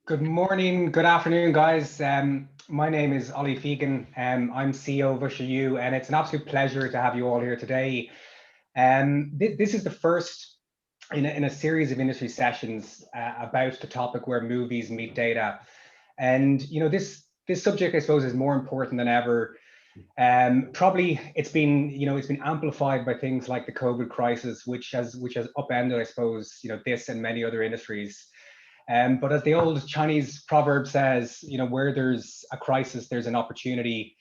Good morning, good afternoon, guys. My name is Ollie Fegan. I'm CEO of Usher U, and it's an absolute pleasure to have you all here today. This is the first in a series of industry sessions about the topic where movies meet data. And this subject, I suppose, is more important than ever. Probably it's been amplified by things like the COVID crisis, which has upended, I suppose, this and many other industries. But as the old Chinese proverb says, where there's a crisis, there's an opportunity.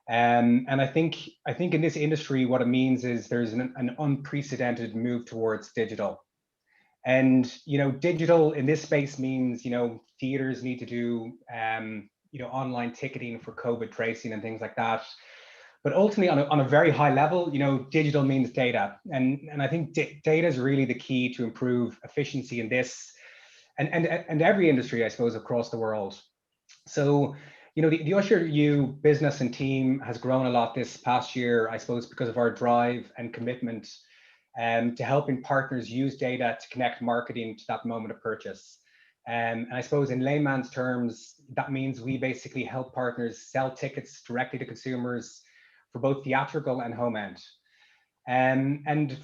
And I think in this industry, what it means is there's an unprecedented move towards digital. And digital in this space means theaters need to do online ticketing for COVID tracing and things like that. But ultimately, on a very high level, digital means data, and I think data is really the key to improve efficiency in this and every industry, I suppose, across the world. So, the Usher U business and team has grown a lot this past year, I suppose, because of our drive and commitment to helping partners use data to connect marketing to that moment of purchase. And I suppose in layman's terms, that means we basically help partners sell tickets directly to consumers for both theatrical and home end. And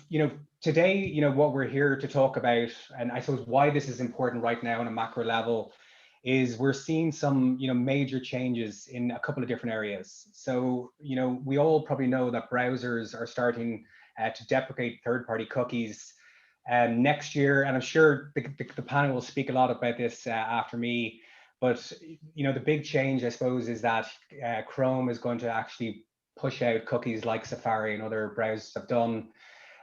today, what we're here to talk about, and I suppose why this is important right now on a macro level, is we're seeing some major changes in a couple of different areas. So we all probably know that browsers are starting to deprecate third-party cookies next year, and I'm sure the panel will speak a lot about this after me. But the big change, I suppose, is that Chrome is going to actually push out cookies like Safari and other browsers have done.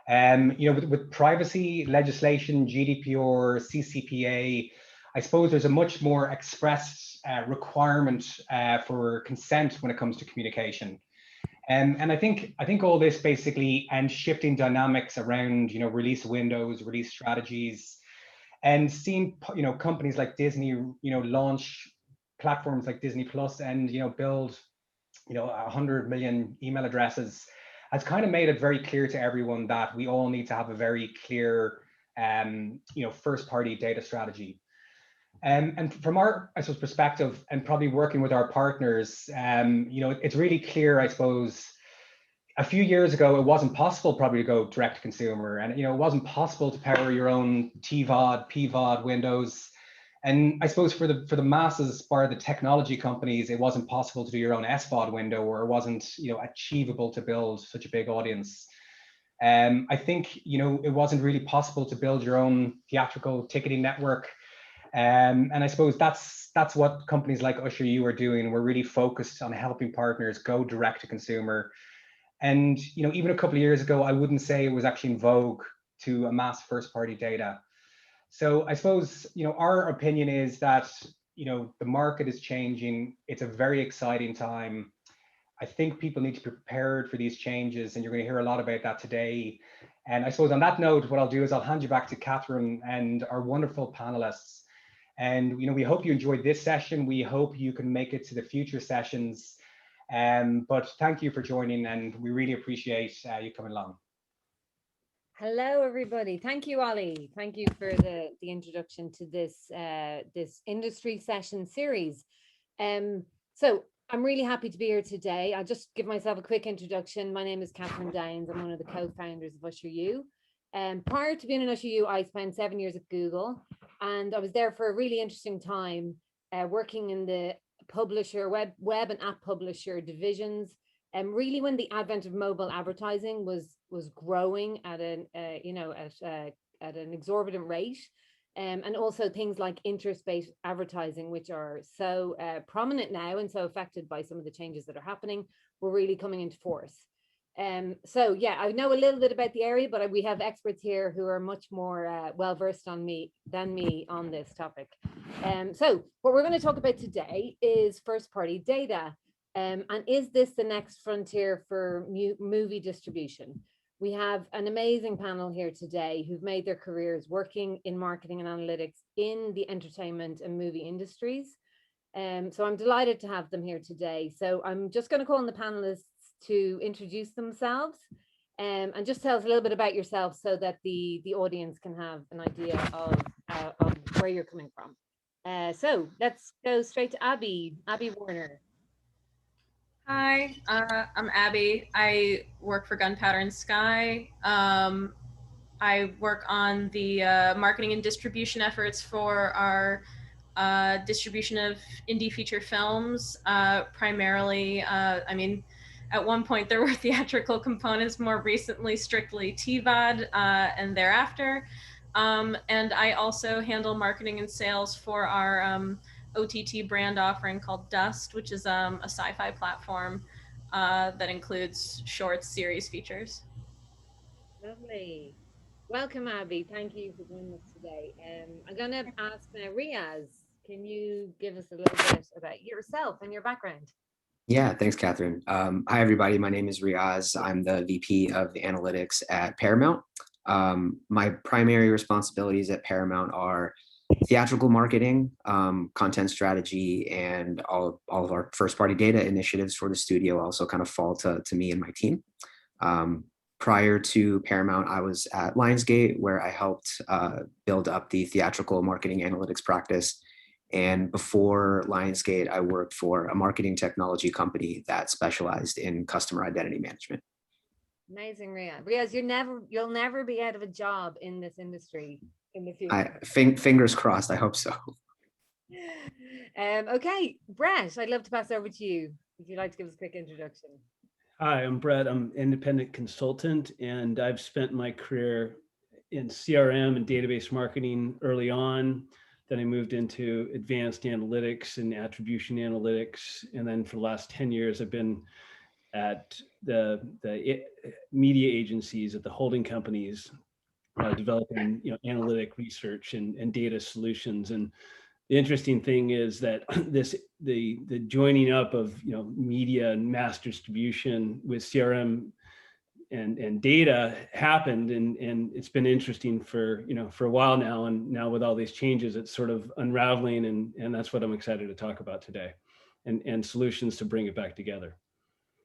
With privacy legislation, GDPR, CCPA, I suppose there's a much more expressed requirement for consent when it comes to communication. And I think all this basically and shifting dynamics around release windows, release strategies, and seeing companies like Disney launch platforms like Disney Plus and build 100 million email addresses has kind of made it very clear to everyone that we all need to have a very clear first party data strategy. And from our, I suppose, perspective, and probably working with our partners, it's really clear, I suppose, a few years ago, it wasn't possible probably to go direct to consumer, and it wasn't possible to power your own TVOD, PVOD windows. And I suppose for the masses, bar the technology companies, it wasn't possible to do your own SVOD window, or it wasn't achievable to build such a big audience. I think it wasn't really possible to build your own theatrical ticketing network. And I suppose that's what companies like Usher U are doing. We're really focused on helping partners go direct to consumer. And even a couple of years ago, I wouldn't say it was actually in vogue to amass first party data. So I suppose our opinion is that the market is changing. It's a very exciting time. I think people need to be prepared for these changes, and you're going to hear a lot about that today. And I suppose on that note, what I'll do is I'll hand you back to Catherine and our wonderful panelists. And we hope you enjoyed this session. We hope you can make it to the future sessions. But thank you for joining, and we really appreciate you coming along. Hello, everybody. Thank you, Ollie. Thank you for the introduction to this this industry session series. So I'm really happy to be here today. I'll just give myself a quick introduction. My name is Catherine Downs. I'm one of the co-founders of Usher U. Prior to being in Usher U, I spent 7 years at Google, and I was there for a really interesting time, working in the publisher, web and app publisher divisions. And really, when the advent of mobile advertising was growing at an at an exorbitant rate, and also things like interest-based advertising, which are so prominent now and so affected by some of the changes that are happening, were really coming into force. So yeah, I know a little bit about the area, but we have experts here who are much more well versed than me on this topic. So what we're going to talk about today is first-party data. And is this the next frontier for movie distribution? We have an amazing panel here today who've made their careers working in marketing and analytics in the entertainment and movie industries. So I'm delighted to have them here today. So I'm just going to call on the panelists to introduce themselves and just tell us a little bit about yourself so that the audience can have an idea of where you're coming from. So let's go straight to Abby Warner. Hi, I'm Abby. I work for Gunpowder and Sky. I work on the marketing and distribution efforts for our distribution of indie feature films. Primarily, at one point there were theatrical components, more recently strictly TVOD, and thereafter. And I also handle marketing and sales for our OTT brand offering called Dust, which is a sci-fi platform that includes shorts, series, features. Lovely. Welcome, Abby. Thank you for joining us today. I'm going to ask now, Riaz, can you give us a little bit about yourself and your background? Yeah, thanks, Catherine. Hi, everybody. My name is Riaz. I'm the VP of the analytics at Paramount. My primary responsibilities at Paramount are theatrical marketing, content strategy, and all of our first-party data initiatives for the studio also kind of fall to me and my team. Prior to Paramount, I was at Lionsgate, where I helped build up the theatrical marketing analytics practice. And before Lionsgate, I worked for a marketing technology company that specialized in customer identity management. Amazing, Riaz. Riaz, you'll never be out of a job in this industry in the future. Fingers crossed, I hope so. Okay, Brett, I'd love to pass over to you. If you'd like to give us a quick introduction. Hi, I'm Brett. I'm an independent consultant, and I've spent my career in CRM and database marketing early on. Then I moved into advanced analytics and attribution analytics. And then for the last 10 years, I've been at the media agencies, at the holding companies, developing analytic research and data solutions. And the interesting thing is that the joining up of media and mass distribution with CRM and data happened, and it's been interesting for a while now, and now with all these changes, it's sort of unraveling, and that's what I'm excited to talk about today, and solutions to bring it back together.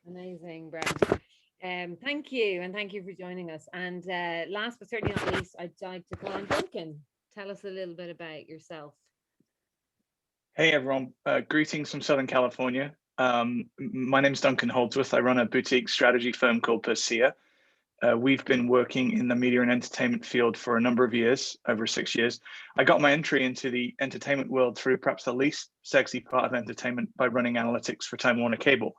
Amazing, Brett. Thank you, and thank you for joining us. And last but certainly not least, I'd like to call on Duncan. Tell us a little bit about yourself. Hey everyone, greetings from Southern California. My name is Duncan Holdsworth. I run a boutique strategy firm called Persia. We've been working in the media and entertainment field for a number of years, over 6 years. I got my entry into the entertainment world through perhaps the least sexy part of entertainment by running analytics for Time Warner Cable.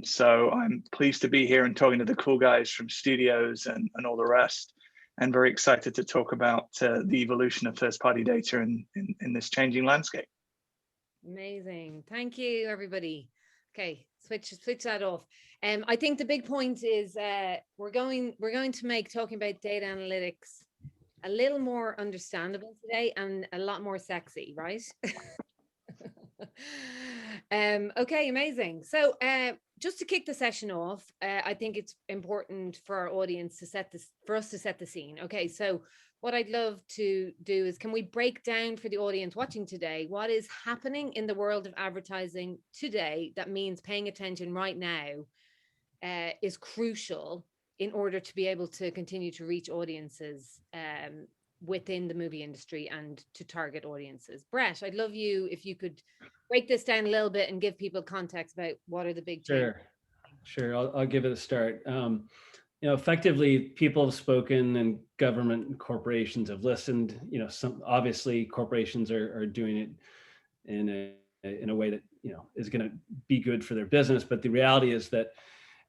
So I'm pleased to be here and talking to the cool guys from studios and all the rest, and very excited to talk about the evolution of first-party data in this changing landscape. Amazing. Thank you, everybody. Okay, switch that off. I think the big point is we're going to make talking about data analytics a little more understandable today and a lot more sexy, right? Okay, amazing. So just to kick the session off, I think it's important for our audience to set the scene. Okay, so what I'd love to do is, can we break down for the audience watching today what is happening in the world of advertising today that means paying attention right now is crucial in order to be able to continue to reach audiences within the movie industry and to target audiences. Brett, I'd love you if you could break this down a little bit and give people context about what are the big changes. Sure. I'll give it a start. Effectively, people have spoken, and government and corporations have listened. Some obviously corporations are doing it in a way that is going to be good for their business. But the reality is that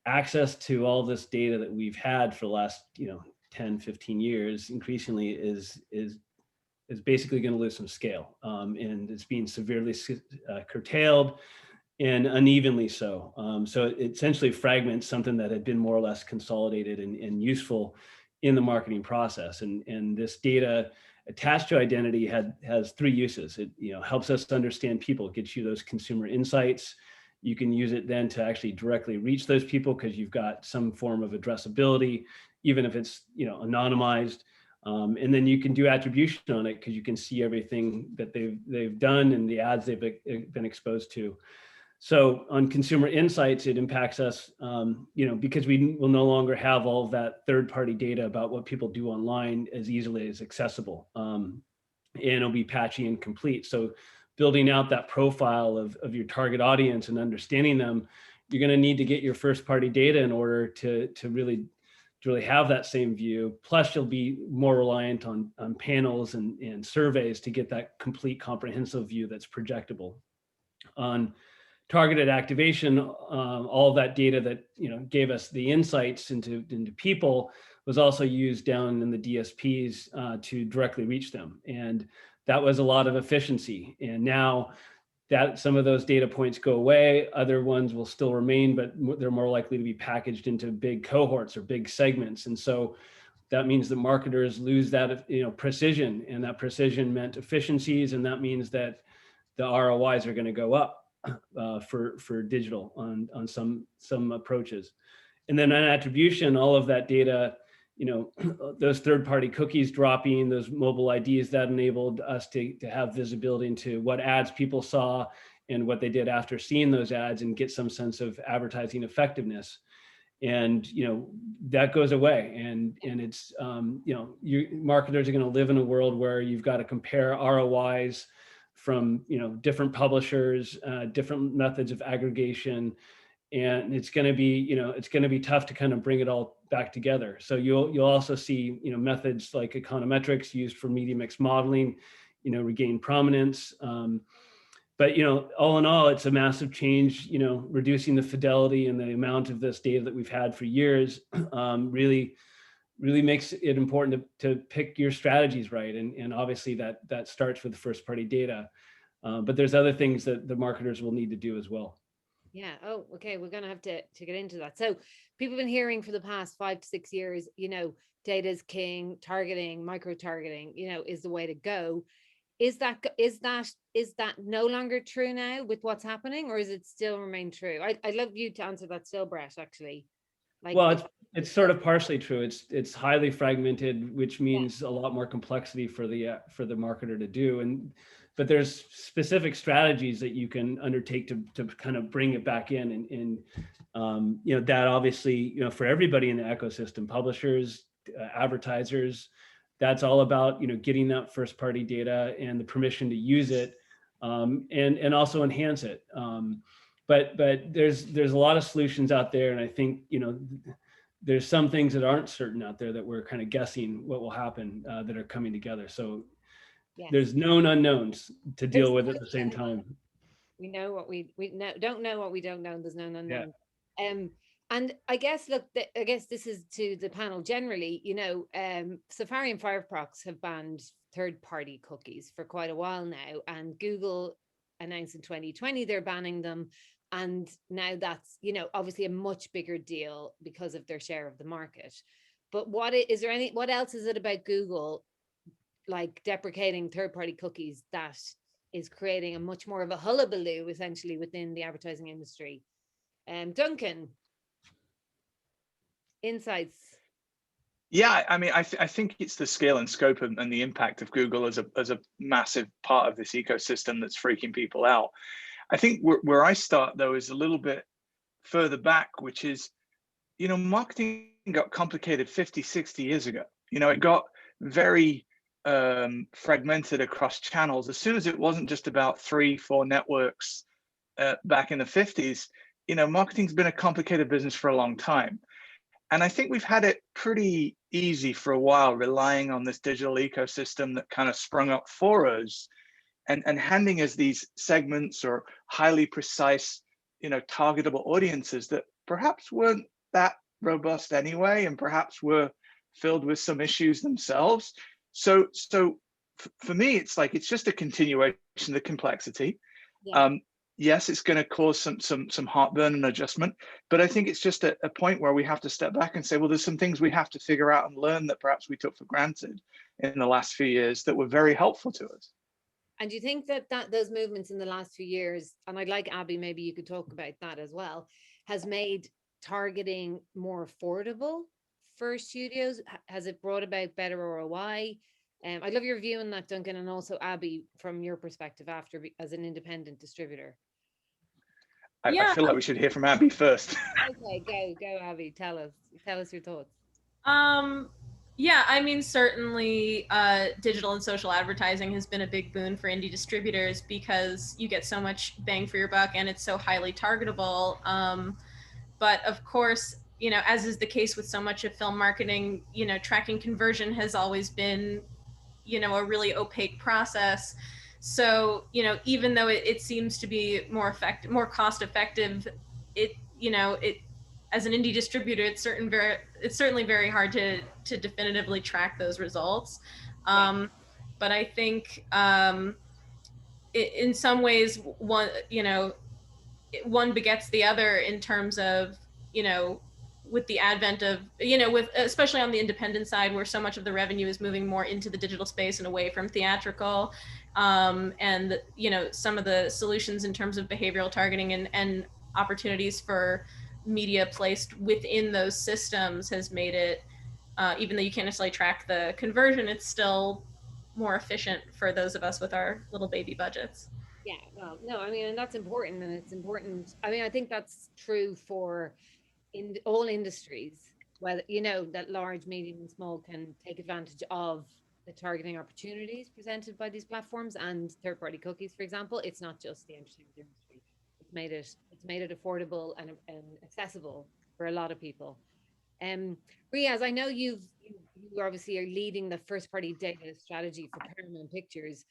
access to all this data that we've had for the last 10, 15 years increasingly is basically going to lose some scale, and it's being severely curtailed, and unevenly so. So it essentially fragments something that had been more or less consolidated and useful in the marketing process. And this data attached to identity has three uses. It helps us understand people, gets you those consumer insights. You can use it then to actually directly reach those people because you've got some form of addressability, even if it's anonymized. And then you can do attribution on it because you can see everything that they've done and the ads they've been exposed to. So on consumer insights, it impacts us, because we will no longer have all of that third-party data about what people do online as easily as accessible. and it'll be patchy and incomplete. So building out that profile of your target audience and understanding them, you're going to need to get your first party data in order to really have that same view. Plus, you'll be more reliant on panels and surveys to get that complete comprehensive view that's projectable. On targeted activation, all of that data that gave us the insights into people was also used down in the DSPs to directly reach them, and that was a lot of efficiency. And now that some of those data points go away, other ones will still remain, but they're more likely to be packaged into big cohorts or big segments. And so that means that marketers lose that precision, and that precision meant efficiencies, and that means that the ROIs are going to go up for digital on some approaches. And then on attribution, all of that data, those third-party cookies dropping, those mobile IDs, that enabled us to have visibility into what ads people saw and what they did after seeing those ads, and get some sense of advertising effectiveness. And that goes away, and it's marketers are going to live in a world where you've got to compare ROIs from different publishers, different methods of aggregation, and it's going to be tough to kind of bring it all back together. So you'll also see methods like econometrics used for media mix modeling regain prominence. But all in all, it's a massive change. Reducing the fidelity and the amount of this data that we've had for years really makes it important to pick your strategies right. And obviously that starts with the first party data. But there's other things that the marketers will need to do as well. Yeah. Oh, okay. We're going to have to get into that. So people have been hearing for the past 5 to 6 years, data is king, targeting, micro targeting, is the way to go. Is that no longer true now with what's happening, or is it still remain true? I'd love you to answer that still, Brett, actually. Well, it's sort of partially true. It's highly fragmented, which means a lot more complexity for the marketer to do. But there's specific strategies that you can undertake to kind of bring it back in, and that obviously for everybody in the ecosystem, publishers, advertisers, that's all about getting that first party data and the permission to use it, and also enhance it. But there's a lot of solutions out there, and I think there's some things that aren't certain out there that we're kind of guessing what will happen, that are coming together. So there's known unknowns to deal with at the same time. We know what we don't know what we don't know. There's known unknown. And I guess this is to the panel generally. Safari and Firefox have banned third-party cookies for quite a while now, and Google announced in 2020 they're banning them. And now that's, obviously a much bigger deal because of their share of the market. But what else is it about Google, like deprecating third-party cookies, that is creating a much more of a hullabaloo essentially within the advertising industry? Duncan, insights? Yeah, I mean, I think it's the scale and scope and the impact of Google as a massive part of this ecosystem that's freaking people out. I think where I start though is a little bit further back, which is, marketing got complicated 50, 60 years ago. It got very fragmented across channels. As soon as it wasn't just about 3-4 networks back in the 50s, marketing's been a complicated business for a long time. And I think we've had it pretty easy for a while, relying on this digital ecosystem that kind of sprung up for us, and handing us these segments or highly precise, targetable audiences that perhaps weren't that robust anyway, and perhaps were filled with some issues themselves. So for me, it's just a continuation of the complexity. Yeah. Yes, it's going to cause some heartburn and adjustment, but I think it's just a point where we have to step back and say, well, there's some things we have to figure out and learn that perhaps we took for granted in the last few years that were very helpful to us. And do you think that those movements in the last few years, and I'd like Abby, maybe you could talk about that as well, has made targeting more affordable for studios? Has it brought about better ROI? I'd love your view on that, Duncan, and also Abby, from your perspective as an independent distributor. I feel like we should hear from Abby first. Okay, go Abby. Tell us your thoughts. Yeah, I mean, certainly digital and social advertising has been a big boon for indie distributors because you get so much bang for your buck and it's so highly targetable. But of course, as is the case with so much of film marketing, tracking conversion has always been, a really opaque process. So, even though it seems to be more cost effective, it as an indie distributor, it's certainly very hard to definitively track those results. But I think in some ways, one begets the other in terms of, with the advent of, with especially on the independent side where so much of the revenue is moving more into the digital space and away from theatrical. And, some of the solutions in terms of behavioral targeting and opportunities for media placed within those systems has made it, even though you can't necessarily track the conversion, it's still more efficient for those of us with our little baby budgets. Yeah, well, no, I mean, and that's important, and it's important. I mean, I think that's true for in all industries, whether that large, medium, and small can take advantage of the targeting opportunities presented by these platforms and third-party cookies, for example. It's not just the entertainment industry. It's made it affordable and accessible for a lot of people. Riaz, I know you obviously are leading the first party data strategy for Paramount Pictures.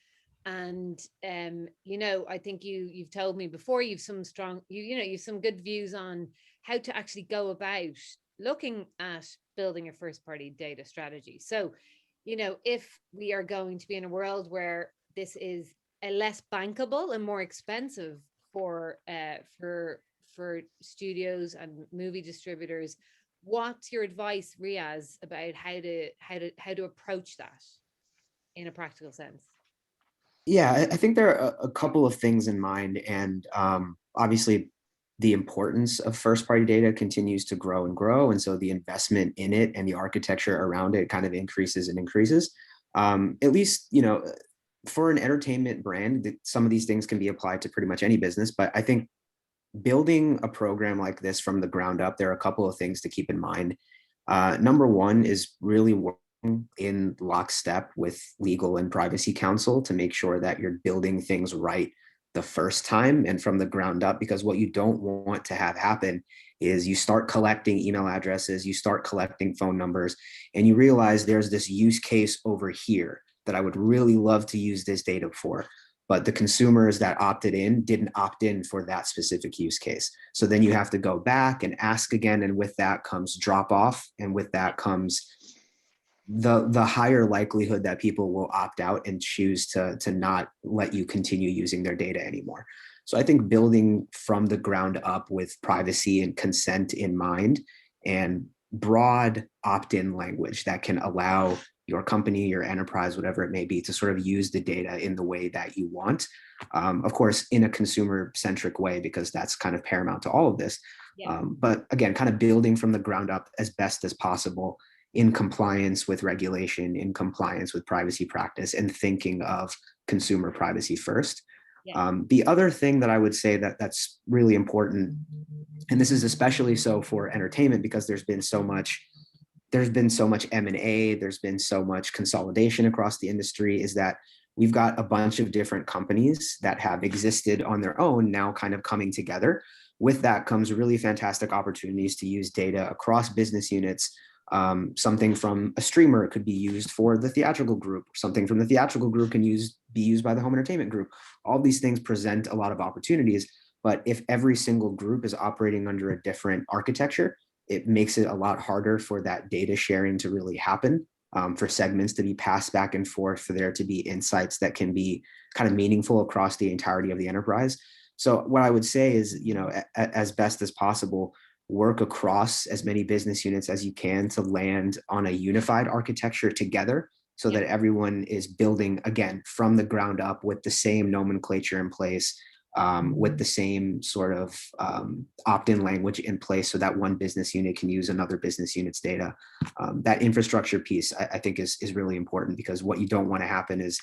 And I think you've told me before you've some strong you've some good views on how to actually go about looking at building a first party data strategy. So, if we are going to be in a world where this is a less bankable and more expensive for studios and movie distributors, what's your advice, Riaz, about how to approach that in a practical sense? Yeah, I think there are a couple of things in mind, and obviously the importance of first party data continues to grow and grow, and so the investment in it and the architecture around it kind of increases and increases. At least, for an entertainment brand, some of these things can be applied to pretty much any business, but I think building a program like this from the ground up, there are a couple of things to keep in mind. Number one is really working in lockstep with legal and privacy counsel to make sure that you're building things right the first time and from the ground up, because what you don't want to have happen is you start collecting email addresses, you start collecting phone numbers, and you realize there's this use case over here that I would really love to use this data for. But the consumers that opted in didn't opt in for that specific use case. So then you have to go back and ask again. And with that comes drop off. And with that comes the higher likelihood that people will opt out and choose to not let you continue using their data anymore. So I think building from the ground up with privacy and consent in mind and broad opt-in language that can allow your company, your enterprise, whatever it may be, to sort of use the data in the way that you want. Of course, in a consumer-centric way, because that's kind of paramount to all of this. Yeah. But again, kind of building from the ground up as best as possible in compliance with regulation, in compliance with privacy practice, and thinking of consumer privacy first. Yeah. The other thing that I would say that's really important, and this is especially so for entertainment because there's been so much M&A, there's been so much consolidation across the industry, is that we've got a bunch of different companies that have existed on their own now kind of coming together. With that comes really fantastic opportunities to use data across business units. Something from a streamer could be used for the theatrical group. Something from the theatrical group can be used by the home entertainment group. All these things present a lot of opportunities, but if every single group is operating under a different architecture, it makes it a lot harder for that data sharing to really happen, for segments to be passed back and forth, for there to be insights that can be kind of meaningful across the entirety of the enterprise. So what I would say is, as best as possible, work across as many business units as you can to land on a unified architecture together so that everyone is building, again, from the ground up with the same nomenclature in place, with the same sort of opt-in language in place so that one business unit can use another business unit's data. That infrastructure piece, I think, is really important, because what you don't want to happen is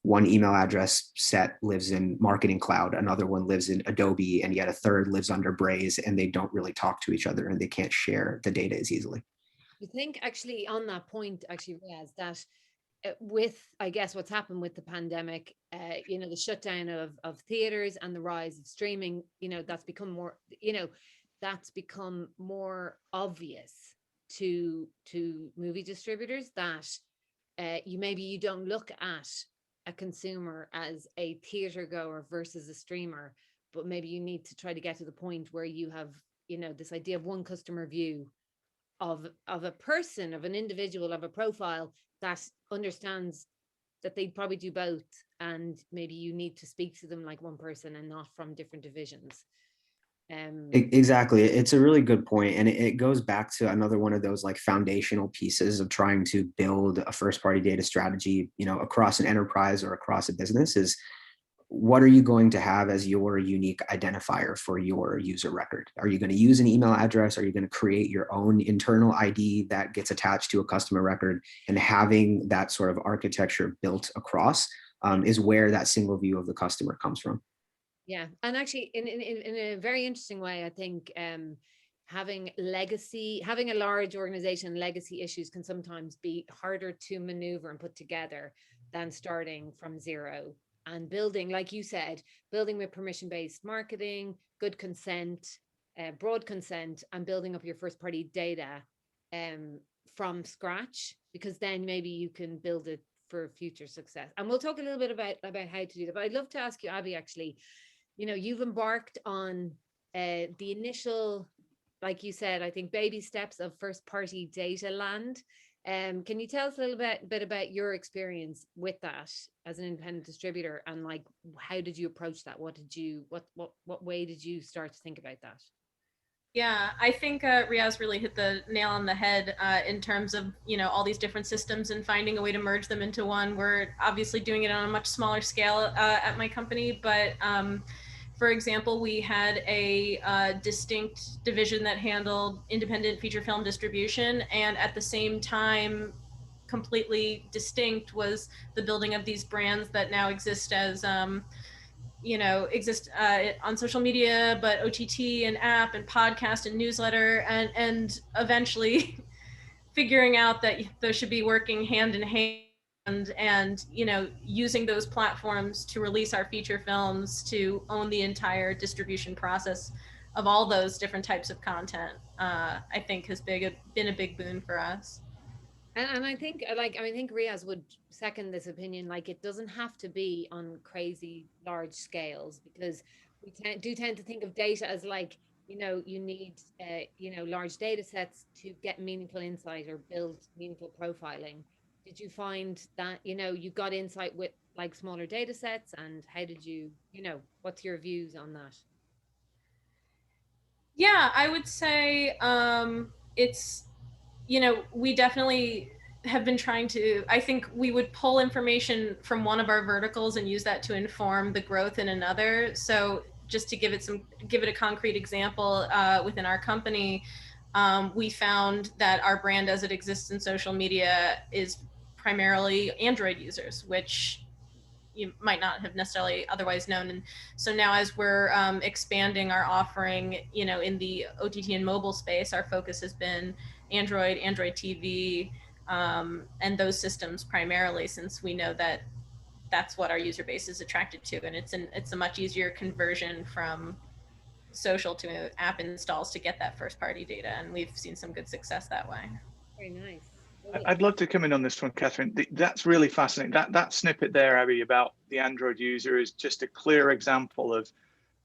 one email address set lives in Marketing Cloud, another one lives in Adobe, and yet a third lives under Braze, and they don't really talk to each other and they can't share the data as easily. You think actually on that point, actually, Riaz, that with, I guess, what's happened with the pandemic, the shutdown of theaters and the rise of streaming, that's become more, that's become more obvious to movie distributors that you don't look at a consumer as a theater goer versus a streamer, but maybe you need to try to get to the point where you have, this idea of one customer view of a person, of an individual, of a profile that understands that they probably do both, and maybe you need to speak to them like one person and not from different divisions. Exactly. It's a really good point. And it goes back to another one of those like foundational pieces of trying to build a first party data strategy, across an enterprise or across a business is, what are you going to have as your unique identifier for your user record? Are you going to use an email address? Are you going to create your own internal ID that gets attached to a customer record? And having that sort of architecture built across is where that single view of the customer comes from. Yeah, and actually, in a very interesting way, I think having a large organization, legacy issues can sometimes be harder to maneuver and put together than starting from zero and building, like you said, building with permission-based marketing, good consent, broad consent, and building up your first-party data from scratch, because then maybe you can build it for future success. And we'll talk a little bit about how to do that. But I'd love to ask you, Abby, actually, you've embarked on the initial, like you said, I think baby steps of first-party data land. Can you tell us a little bit about your experience with that as an independent distributor, and like how did you approach that? What way did you start to think about that? Yeah, I think Riaz really hit the nail on the head in terms of all these different systems and finding a way to merge them into one. We're obviously doing it on a much smaller scale at my company, but for example, we had a distinct division that handled independent feature film distribution, and at the same time, completely distinct was the building of these brands that now exist as exist on social media, but OTT and app and podcast and newsletter, and eventually figuring out that those should be working hand in hand, and using those platforms to release our feature films, to own the entire distribution process of all those different types of content, I think has been a big boon for us. And I think, I think Riaz would second this opinion. Like, it doesn't have to be on crazy large scales, because we tend to think of data as like, you need, large data sets to get meaningful insight or build meaningful profiling. Did you find that, you got insight with like smaller data sets, and how did you, what's your views on that? Yeah, I would say it's, we definitely have been trying to, I think we would pull information from one of our verticals and use that to inform the growth in another. So just to give it a concrete example, within our company, we found that our brand as it exists in social media is primarily Android users, which you might not have necessarily otherwise known. And so now, as we're expanding our offering, in the OTT and mobile space, our focus has been Android TV, and those systems primarily, since we know that that's what our user base is attracted to, and it's a much easier conversion from social to app installs to get that first party data, and we've seen some good success that way. Very nice. I'd love to come in on this one, Catherine. That's really fascinating. That snippet there, Abby, about the Android user is just a clear example of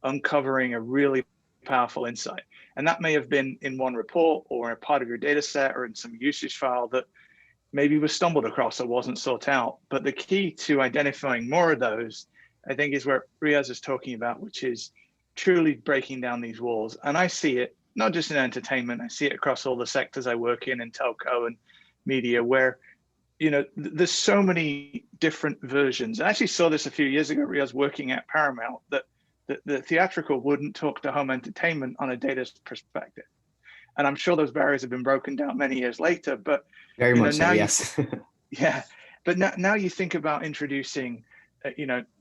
uncovering a really powerful insight. And that may have been in one report or a part of your data set or in some usage file that maybe was stumbled across or wasn't sought out. But the key to identifying more of those, I think, is where Riaz is talking about, which is truly breaking down these walls. And I see it not just in entertainment, I see it across all the sectors I work in telco and media, where there's so many different versions. I actually saw this a few years ago. I was working at Paramount, that the theatrical wouldn't talk to home entertainment on a data perspective, and I'm sure those barriers have been broken down many years later. But very much so, yes. Yeah, but now you think about introducing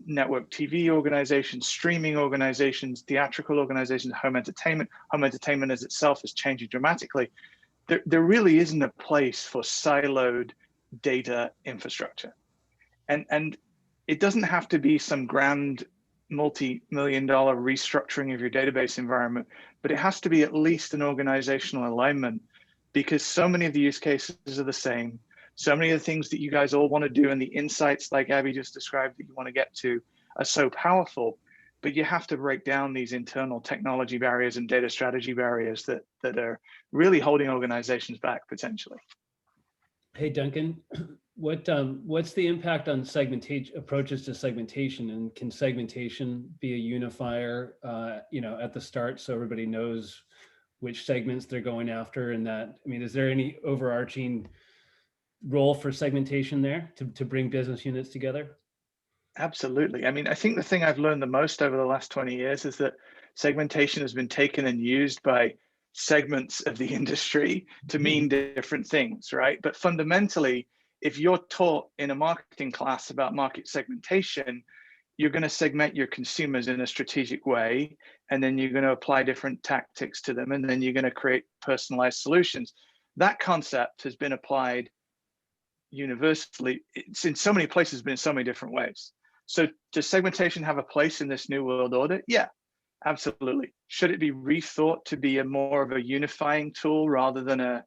network TV organizations, streaming organizations, theatrical organizations, home entertainment as itself is changing dramatically. there really isn't a place for siloed data infrastructure. And it doesn't have to be some grand multi-million-dollar restructuring of your database environment, but it has to be at least an organizational alignment, because so many of the use cases are the same. So many of the things that you guys all want to do and the insights like Abby just described that you want to get to are so powerful, but you have to break down these internal technology barriers and data strategy barriers that are really holding organizations back potentially. Hey, Duncan, what's the impact on segmentation approaches to segmentation, and can segmentation be a unifier, at the start so everybody knows which segments they're going after? And that, I mean, is there any overarching role for segmentation there to bring business units together? Absolutely. I mean, I think the thing I've learned the most over the last 20 years is that segmentation has been taken and used by segments of the industry to mean different things, right? But fundamentally, if you're taught in a marketing class about market segmentation, you're going to segment your consumers in a strategic way, and then you're going to apply different tactics to them, and then you're going to create personalized solutions. That concept has been applied universally. It's in so many places, but in so many different ways. So does segmentation have a place in this new world order? Yeah, absolutely. Should it be rethought to be a more of a unifying tool rather than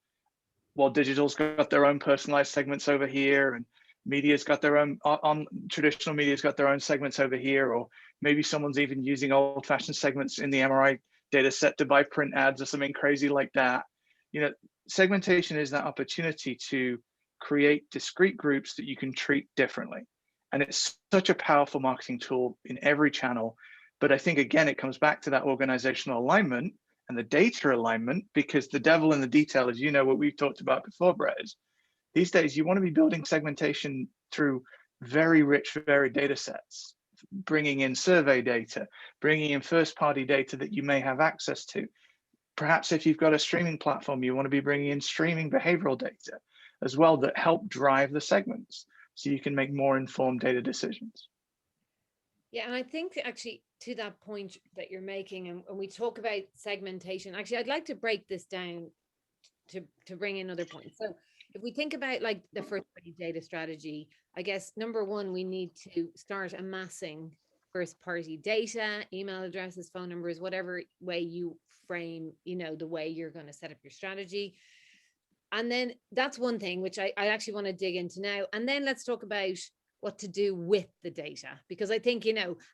well, digital's got their own personalized segments over here, and media's got their own, traditional media's got their own segments over here, or maybe someone's even using old-fashioned segments in the MRI data set to buy print ads or something crazy like that. Segmentation is that opportunity to create discrete groups that you can treat differently. And it's such a powerful marketing tool in every channel. But I think, again, it comes back to that organizational alignment and the data alignment, because the devil in the detail, as you know, what we've talked about before, Brett, is these days you want to be building segmentation through very rich, varied data sets, bringing in survey data, bringing in first-party data that you may have access to. Perhaps if you've got a streaming platform, you want to be bringing in streaming behavioral data as well that help drive the segments, so you can make more informed data decisions. Yeah, and I think actually to that point that you're making, and when we talk about segmentation, actually I'd like to break this down to bring in other points. So if we think about like the first party data strategy, I guess number one, we need to start amassing first party data, email addresses, phone numbers, whatever way you frame, the way you're going to set up your strategy. And then that's one thing which I actually want to dig into now. And then let's talk about what to do with the data, because I think,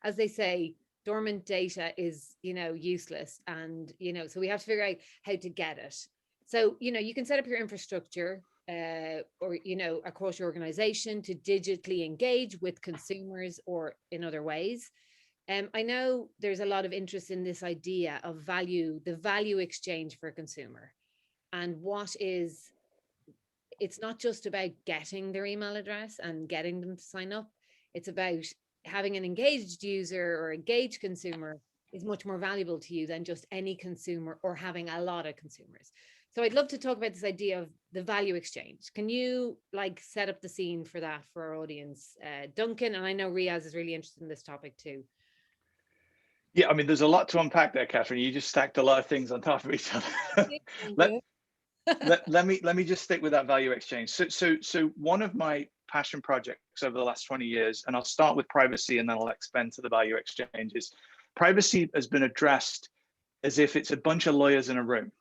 as they say, dormant data is, useless. And, so we have to figure out how to get it. So, you can set up your infrastructure or, across your organization to digitally engage with consumers or in other ways. I know there's a lot of interest in this idea of the value exchange for a consumer. And it's not just about getting their email address and getting them to sign up. It's about having an engaged user or engaged consumer is much more valuable to you than just any consumer or having a lot of consumers. So I'd love to talk about this idea of the value exchange. Can you set up the scene for that for our audience, Duncan? And I know Riaz is really interested in this topic too. Yeah, I mean, there's a lot to unpack there, Catherine. You just stacked a lot of things on top of each other. let me just stick with that value exchange. So one of my passion projects over the last 20 years, and I'll start with privacy and then I'll expand to the value exchange, is privacy has been addressed as if it's a bunch of lawyers in a room.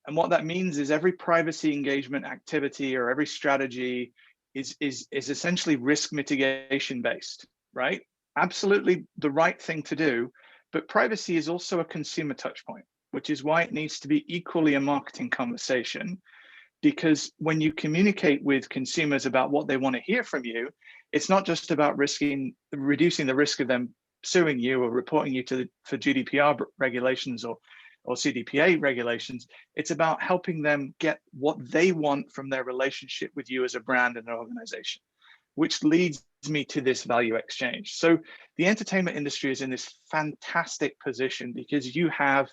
And what that means is every privacy engagement activity or every strategy is essentially risk mitigation based, right? Absolutely the right thing to do, but privacy is also a consumer touch point, which is why it needs to be equally a marketing conversation. Because when you communicate with consumers about what they want to hear from you, it's not just about reducing the risk of them suing you or reporting you for GDPR regulations or CDPA regulations. It's about helping them get what they want from their relationship with you as a brand and an organization, which leads me to this value exchange. So the entertainment industry is in this fantastic position because you have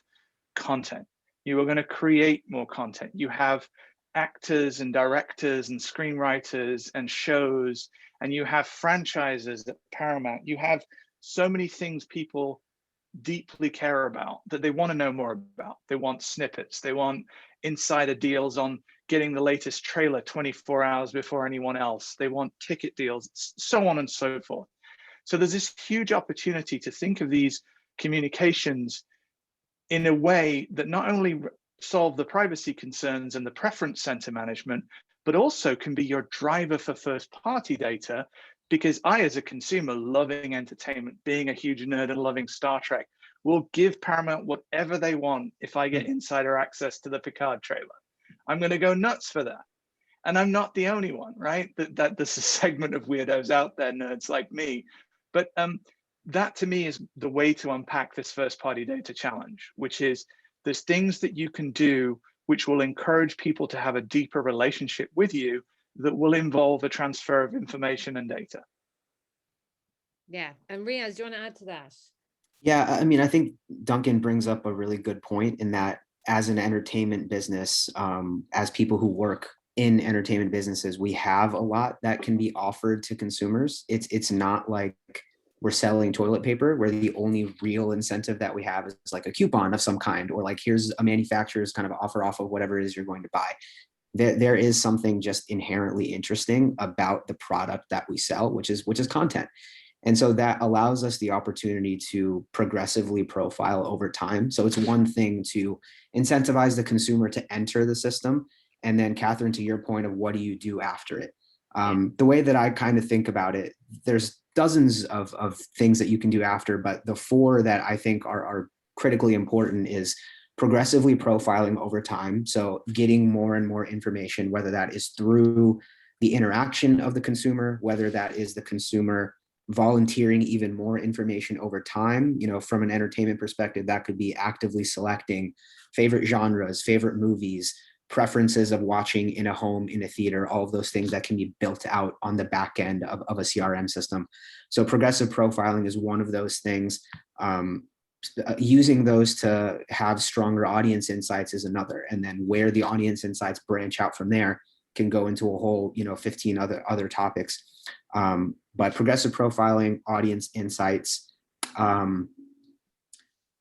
content. You are going to create more content. You have actors and directors and screenwriters and shows, and you have franchises at Paramount. You have so many things people deeply care about, that they want to know more about. They want snippets, they want insider deals on getting the latest trailer 24 hours before anyone else, they want ticket deals, so on and so forth. So there's this huge opportunity to think of these communications in a way that not only solve the privacy concerns and the preference center management, but also can be your driver for first party data. Because I, as a consumer loving entertainment, being a huge nerd and loving Star Trek, will give Paramount whatever they want if I get insider access to the Picard trailer. I'm going to go nuts for that. And I'm not the only one, right? That there's a segment of weirdos out there, nerds like me. But that to me is the way to unpack this first party data challenge, which is there's things that you can do which will encourage people to have a deeper relationship with you that will involve a transfer of information and data. Yeah, and Riaz, do you want to add to that? Yeah, I mean, I think Duncan brings up a really good point in that as an entertainment business, as people who work in entertainment businesses, we have a lot that can be offered to consumers. It's not like we're selling toilet paper where the only real incentive that we have is like a coupon of some kind, or like here's a manufacturer's kind of offer off of whatever it is you're going to buy. There is something just inherently interesting about the product that we sell, which is content. And so that allows us the opportunity to progressively profile over time. So it's one thing to incentivize the consumer to enter the system. And then Catherine, to your point of what do you do after it? The way that I kind of think about it, there's dozens of things that you can do after, but the four that I think are critically important is progressively profiling over time. So getting more and more information, whether that is through the interaction of the consumer, whether that is the consumer volunteering even more information over time. You know, from an entertainment perspective, that could be actively selecting favorite genres, favorite movies, preferences of watching in a home, in a theater, all of those things that can be built out on the back end of a CRM system. So progressive profiling is one of those things. Using those to have stronger audience insights is another. And then where the audience insights branch out from there can go into a whole, 15 other topics. But progressive profiling, audience insights,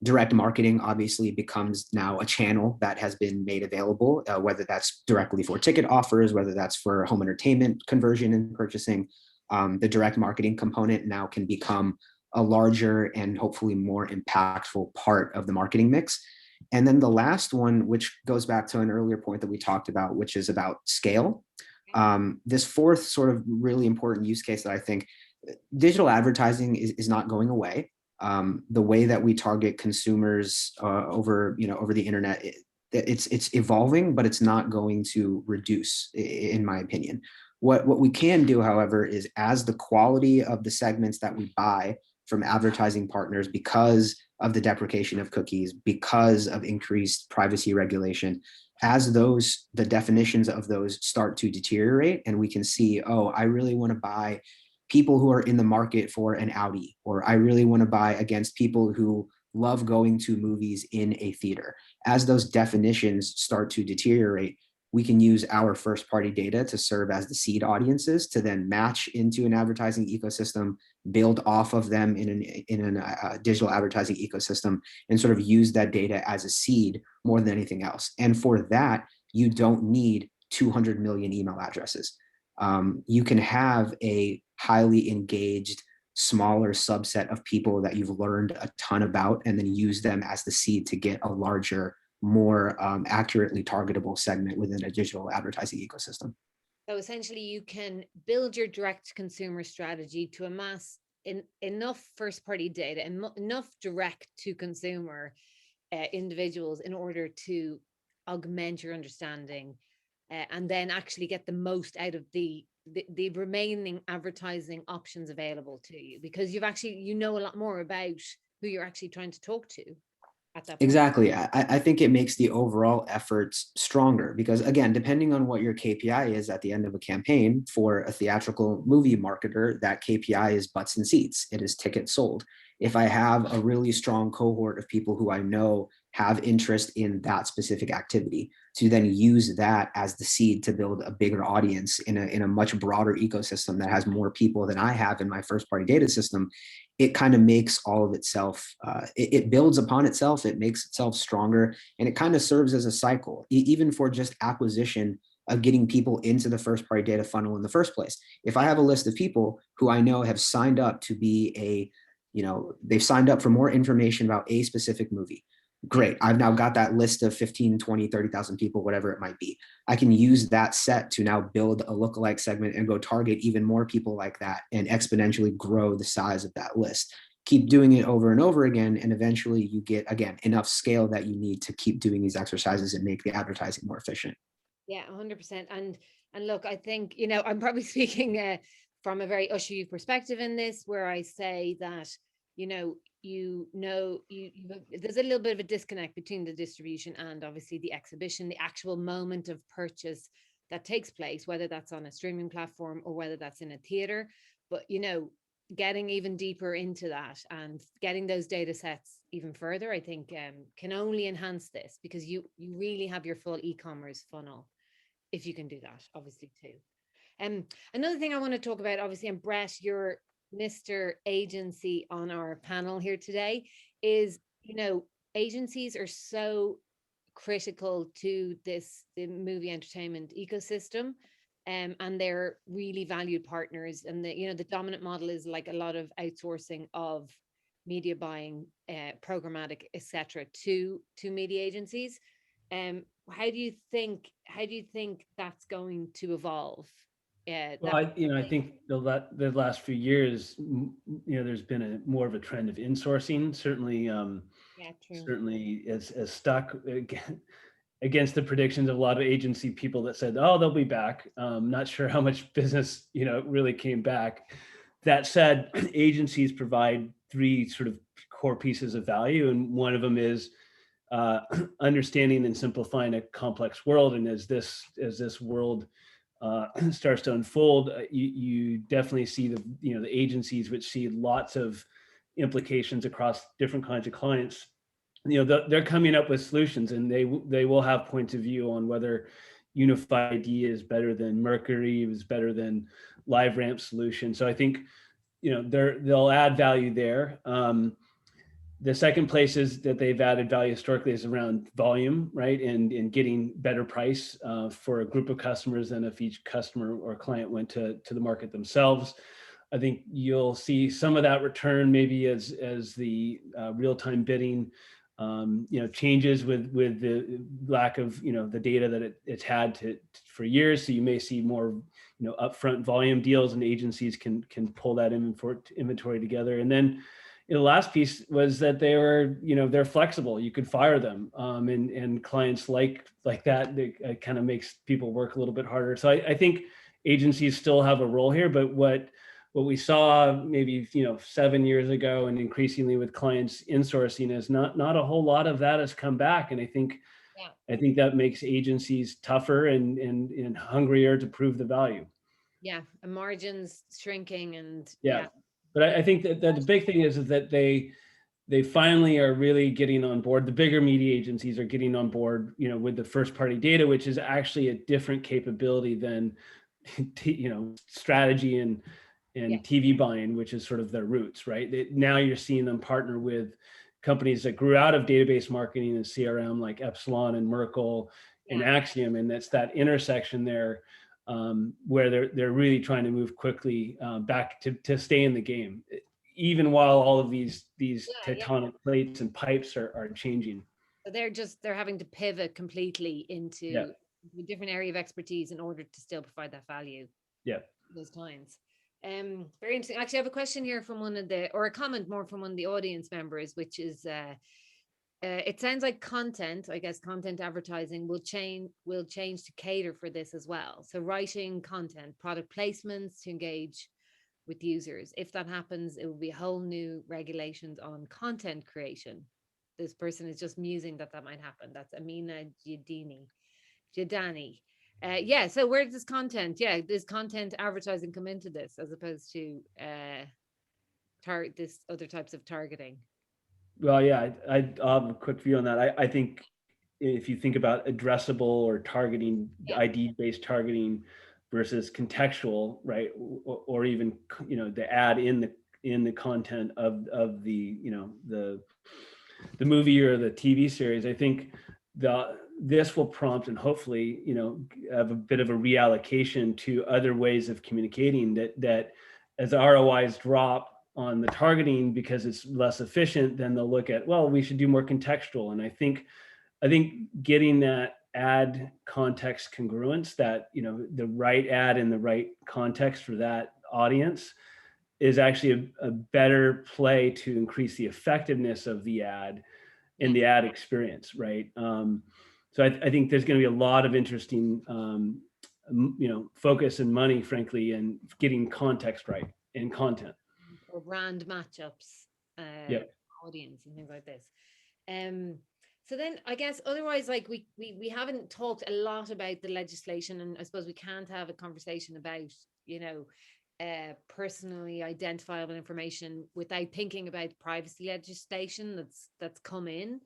direct marketing obviously becomes now a channel that has been made available, whether that's directly for ticket offers, whether that's for home entertainment conversion and purchasing. The direct marketing component now can become a larger and hopefully more impactful part of the marketing mix. And then the last one, which goes back to an earlier point that we talked about, which is about scale. This fourth sort of really important use case that I think digital advertising is not going away. The way that we target consumers over the internet, it's evolving, but it's not going to reduce, in my opinion. What we can do, however, is as the quality of the segments that we buy from advertising partners, because of the deprecation of cookies, because of increased privacy regulation, as the definitions of those start to deteriorate, and we can see, oh, I really want to buy people who are in the market for an Audi, or I really want to buy against people who love going to movies in a theater. As those definitions start to deteriorate, we can use our first party data to serve as the seed audiences to then match into an advertising ecosystem, build off of them in a digital advertising ecosystem, and sort of use that data as a seed more than anything else. And for that, you don't need 200 million email addresses. You can have a highly engaged, smaller subset of people that you've learned a ton about, and then use them as the seed to get a larger, more accurately targetable segment within a digital advertising ecosystem. So essentially you can build your direct consumer strategy to amass enough first party data and enough direct to consumer individuals in order to augment your understanding and then actually get the most out of the remaining advertising options available to you, because you've actually, a lot more about who you're actually trying to talk to at that point. Exactly. I think it makes the overall efforts stronger because, again, depending on what your KPI is at the end of a campaign, for a theatrical movie marketer, that KPI is butts and seats. It is tickets sold. If I have a really strong cohort of people who I know have interest in that specific activity, to then use that as the seed to build a bigger audience in a much broader ecosystem that has more people than I have in my first party data system, it kind of makes all of itself, it builds upon itself, it makes itself stronger, and it kind of serves as a cycle, even for just acquisition of getting people into the first party data funnel in the first place. If I have a list of people who I know have signed up to be they've signed up for more information about a specific movie. Great. I've now got that list of 15, 20, 30,000 people, whatever it might be. I can use that set to now build a lookalike segment and go target even more people like that and exponentially grow the size of that list. Keep doing it over and over again. And eventually you get, again, enough scale that you need to keep doing these exercises and make the advertising more efficient. Yeah, 100%. And look, I think, I'm probably speaking from a very Usher perspective in this, where I say that, there's a little bit of a disconnect between the distribution and obviously the exhibition, the actual moment of purchase that takes place, whether that's on a streaming platform or whether that's in a theater. But, getting even deeper into that and getting those data sets even further, I think can only enhance this, because you really have your full e-commerce funnel if you can do that, obviously, too. Another thing I want to talk about, obviously, and Brett, you're Mr. Agency on our panel here today, is, agencies are so critical to the movie entertainment ecosystem, and they're really valued partners. And the dominant model is like a lot of outsourcing of media buying, programmatic, etc., to media agencies. How do you think that's going to evolve? Well, I think the last few years, there's been more of a trend of insourcing. Certainly, Yeah, true. certainly is stuck against the predictions of a lot of agency people that said, "Oh, they'll be back." Not sure how much business really came back. That said, agencies provide three sort of core pieces of value, and one of them is understanding and simplifying a complex world. And as this world starts to unfold, you definitely see the agencies, which see lots of implications across different kinds of clients. They're coming up with solutions, and they will have points of view on whether Unified ID is better than Mercury, is better than LiveRamp solution. So I think they'll add value there. The second place is that they've added value historically is around volume, right? And getting better price for a group of customers than if each customer or client went to the market themselves. I think you'll see some of that return maybe as the real-time bidding changes with the lack of the data that it's had for years. So you may see more upfront volume deals, and agencies can pull that inventory together. And then the last piece was that they're flexible. You could fire them, and clients like that. It kind of makes people work a little bit harder. So I think agencies still have a role here, but what we saw maybe 7 years ago, and increasingly with clients insourcing, is not a whole lot of that has come back. And I think that makes agencies tougher and hungrier to prove the value. Yeah, and margins shrinking, and But I think that the big thing is that they finally are really getting on board. The bigger media agencies are getting on board, with the first party data, which is actually a different capability than, strategy and TV buying, which is sort of their roots, right? Now you're seeing them partner with companies that grew out of database marketing and CRM, like Epsilon and Merkle and Axiom, and that's that intersection there. Where they're really trying to move quickly back to stay in the game, even while all of these tectonic plates and pipes are changing. So they're having to pivot completely into a different area of expertise in order to still provide that value. Yeah, those clients. Very interesting. Actually, I have a question here from a comment more from one of the audience members, which is it sounds like content advertising will change to cater for this as well. So writing content, product placements to engage with users. If that happens, it will be a whole new regulations on content creation. This person is just musing that might happen. That's Amina Jadani. So where does does content advertising come into this, as opposed to this other types of targeting? Well, I have a quick view on that. I think if you think about addressable or targeting, ID-based targeting versus contextual, right? Or even, the ad in the content of the, the movie or the TV series. I think this will prompt and hopefully, have a bit of a reallocation to other ways of communicating that as ROIs drop on the targeting because it's less efficient, then they'll look at, well, we should do more contextual. And I think getting that ad context congruence, that, the right ad in the right context for that audience is actually a better play to increase the effectiveness of the ad in the ad experience, right? So I think there's going to be a lot of interesting, focus and money, frankly, in getting context right in content. Or brand matchups, audience and things like this. So then I guess otherwise, like we haven't talked a lot about the legislation, and I suppose we can't have a conversation about, personally identifiable information without thinking about privacy legislation that's come in.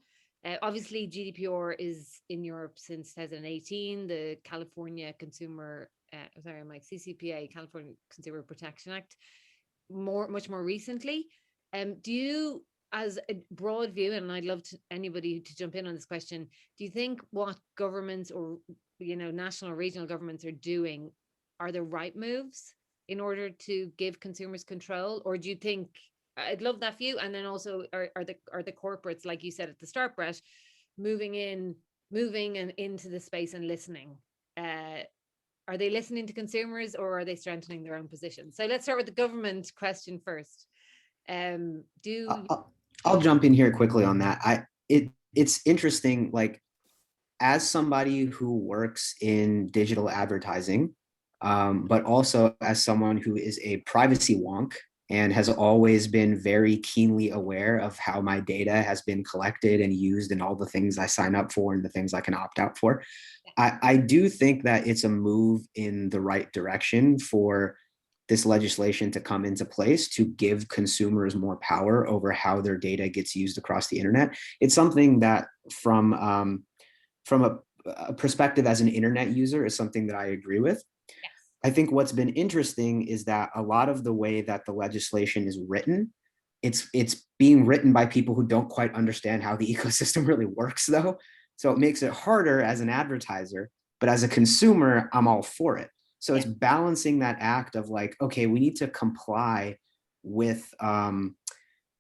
Obviously, GDPR is in Europe since 2018. The California Consumer, CCPA, California Consumer Protection Act, much more recently. Do you, as a broad view, and I'd love anybody to jump in on this question, do you think what governments or national or regional governments are doing are the right moves in order to give consumers control? Or do you think, I'd love that view, and then also are the corporates, like you said at the start, Brett, moving and into the space and listening? Are they listening to consumers, or are they strengthening their own position? So let's start with the government question first. I'll jump in here quickly on that. It's interesting, like, as somebody who works in digital advertising, but also as someone who is a privacy wonk and has always been very keenly aware of how my data has been collected and used and all the things I sign up for and the things I can opt out for. I do think that it's a move in the right direction for this legislation to come into place to give consumers more power over how their data gets used across the internet. It's something that from a perspective as an internet user is something that I agree with. Yes. I think what's been interesting is that a lot of the way that the legislation is written, it's being written by people who don't quite understand how the ecosystem really works, though. So it makes it harder as an advertiser, but as a consumer, I'm all for it. So it's balancing that act of like, okay, we need to comply with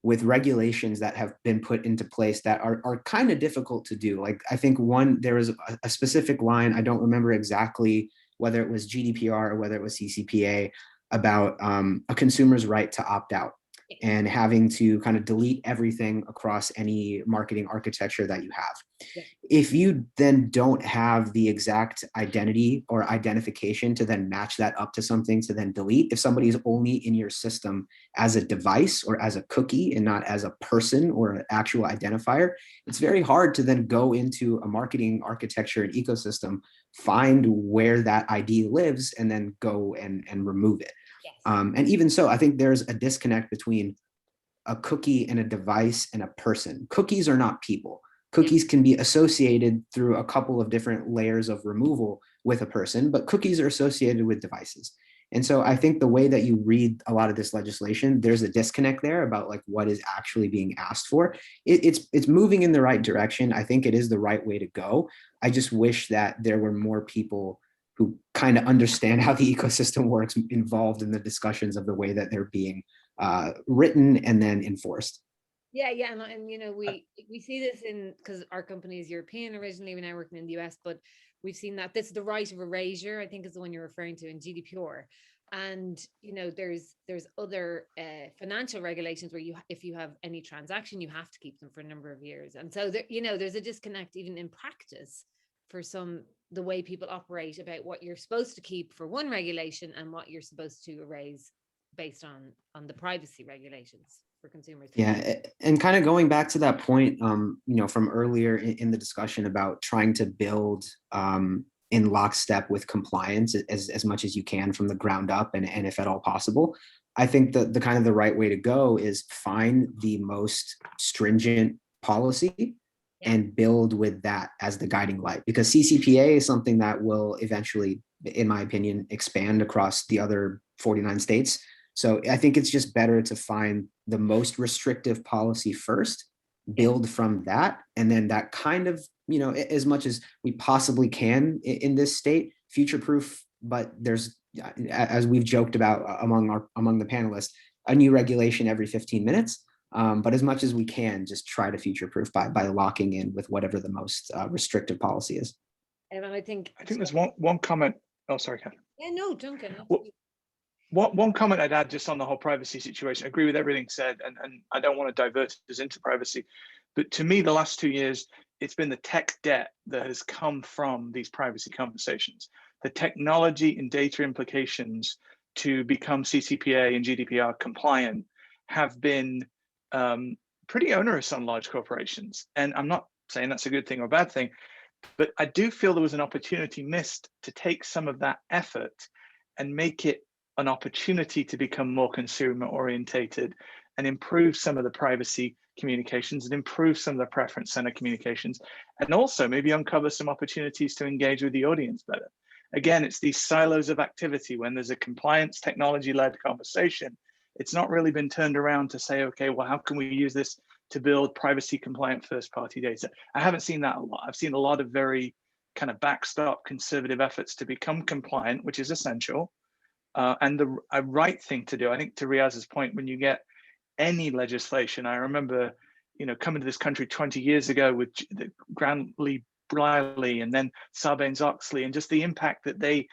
regulations that have been put into place that are kind of difficult to do. Like, I think there was a specific line, I don't remember exactly whether it was GDPR or whether it was CCPA, about a consumer's right to opt out and having to kind of delete everything across any marketing architecture that you have. Yeah. If you then don't have the exact identity or identification to then match that up to something to then delete, if somebody is only in your system as a device or as a cookie and not as a person or an actual identifier, it's very hard to then go into a marketing architecture and ecosystem, find where that ID lives, and then go and remove it. Yes. And even so, I think there's a disconnect between a cookie and a device and a person. Cookies are not people. Cookies can be associated through a couple of different layers of removal with a person, but cookies are associated with devices. And so I think the way that you read a lot of this legislation, there's a disconnect there about like what is actually being asked for. It's moving in the right direction. I think it is the right way to go. I just wish that there were more people who kind of understand how the ecosystem works involved in the discussions of the way that they're being written and then enforced. Yeah, and we see this because our company is European originally, we're now working in the US, but we've seen that this is the right of erasure, I think is the one you're referring to in GDPR. And there's other financial regulations where if you have any transaction, you have to keep them for a number of years. And so there's a disconnect even in practice for the way people operate about what you're supposed to keep for one regulation and what you're supposed to erase based on the privacy regulations for consumers. Yeah, and kind of going back to that point, from earlier in the discussion about trying to build in lockstep with compliance as much as you can from the ground up, and if at all possible, I think that the kind of the right way to go is find the most stringent policy and build with that as the guiding light, because CCPA is something that will eventually, in my opinion, expand across the other 49 states. So I think it's just better to find the most restrictive policy first, build from that, and then that kind of, as much as we possibly can in this state, future-proof. But there's, as we've joked about among the panelists, a new regulation every 15 minutes. But as much as we can, just try to future-proof by locking in with whatever the most restrictive policy is. And I think there's one comment. Oh, sorry, Catherine. Yeah, no, Duncan. One comment I'd add just on the whole privacy situation. I agree with everything said, and I don't want to divert us into privacy. But to me, the last 2 years, it's been the tech debt that has come from these privacy conversations. The technology and data implications to become CCPA and GDPR compliant have been pretty onerous on large corporations. And I'm not saying that's a good thing or a bad thing, but I do feel there was an opportunity missed to take some of that effort and make it an opportunity to become more consumer orientated and improve some of the privacy communications and improve some of the preference center communications, and also maybe uncover some opportunities to engage with the audience better. Again, it's these silos of activity. When there's a compliance technology-led conversation, it's not really been turned around to say, okay, well, how can we use this to build privacy compliant first-party data? I haven't seen that a lot. I've seen a lot of very kind of backstop conservative efforts to become compliant, which is essential, and the right thing to do. I think to Riaz's point, when you get any legislation, I remember, coming to this country 20 years ago with the Grant Lee Briley and then Sarbanes-Oxley, and just the impact that they